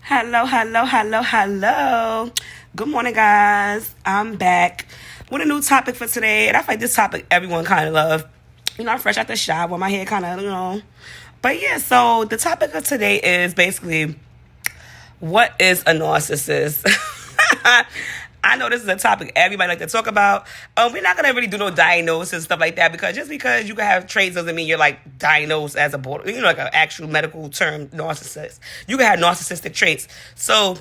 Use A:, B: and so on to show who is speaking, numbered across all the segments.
A: Hello, hello, hello, hello. Good morning, guys. I'm back with a new topic for today. And I feel like this topic everyone kind of love. I'm fresh out the shower, my hair kind of. But yeah, so the topic of today is basically what is a narcissist? I know this is a topic everybody like to talk about. We're not gonna really do no diagnosis and stuff like that because just because you can have traits doesn't mean you're like diagnosed as a border, like an actual medical term narcissist. You can have narcissistic traits. So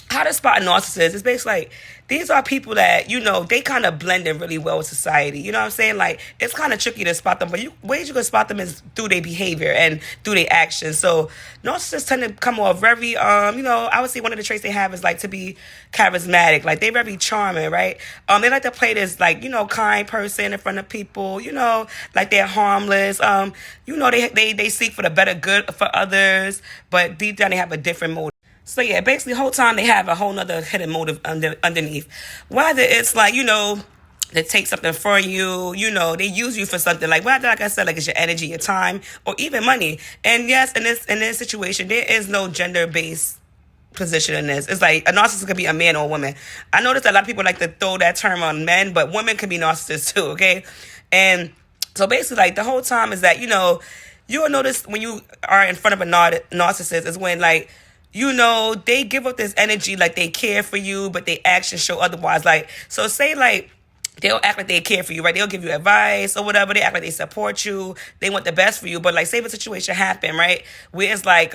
A: how to spot a narcissist is basically like these are people that they kind of blend in really well with society. You know what I'm saying? Like it's kind of tricky to spot them, but ways you can spot them is through their behavior and through their actions. So narcissists tend to come off very I would say one of the traits they have is like to be charismatic. Like they're very charming, right? They like to play this like kind person in front of people. Like they're harmless. They seek for the better good for others, but deep down they have a different motive. So yeah, basically the whole time they have a whole nother hidden motive underneath. Whether it's like, they take something from you, they use you for something. Like whether, like I said, like it's your energy, your time, or even money. And yes, in this situation, there is no gender-based position in this. It's like a narcissist could be a man or a woman. I notice a lot of people like to throw that term on men, but women can be narcissists too, okay? And so basically like the whole time is that, you'll notice when you are in front of a narcissist is when like, they give up this energy like they care for you, but their actions show otherwise. Like, so say like they'll act like they care for you, right? They'll give you advice or whatever. They act like they support you. They want the best for you. But like, say if a situation happen, right? Where it's like,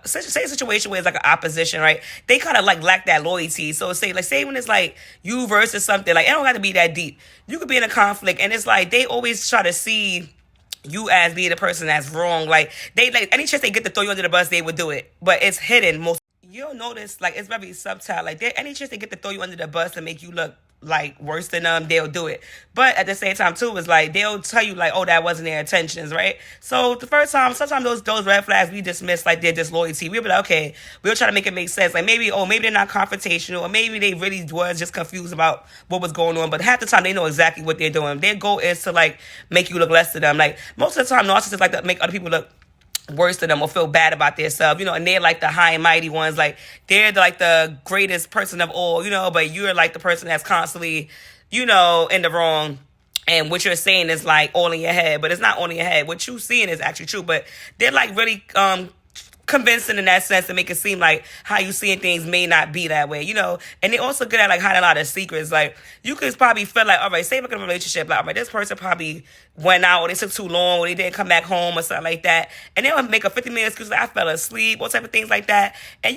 A: say a situation where it's like an opposition, right? They kind of like lack that loyalty. So say when it's like you versus something, like it don't have to be that deep. You could be in a conflict and it's like they always try to see you as being the person that's wrong. Like they like any chance they get to throw you under the bus, they would do it. But it's hidden most. You'll notice like it's very subtle. Like any chance they get to throw you under the bus and make you look like worse than them, they'll do it. But at the same time too, it's like they'll tell you like, oh, that wasn't their intentions, right? So the first time, sometimes those red flags we dismiss like their disloyalty. We'll be like, okay, we'll try to make it make sense. Like maybe they're not confrontational, or maybe they really was just confused about what was going on. But half the time they know exactly what they're doing. Their goal is to like make you look less to them. Like most of the time, narcissists like to make other people look worse than them or feel bad about themselves, and they're like the high and mighty ones, like they're like the greatest person of all, but you're like the person that's constantly, in the wrong. And what you're saying is like all in your head, but it's not all in your head. What you're seeing is actually true, but they're like really convincing in that sense to make it seem like how you seeing things may not be that way, and they're also good at like hiding a lot of secrets. Like you could probably feel like, all right, say like in a relationship, like all right, this person probably went out or they took too long or they didn't come back home or something like that, and they'll make a 50-minute excuse like I fell asleep, all type of things like that, and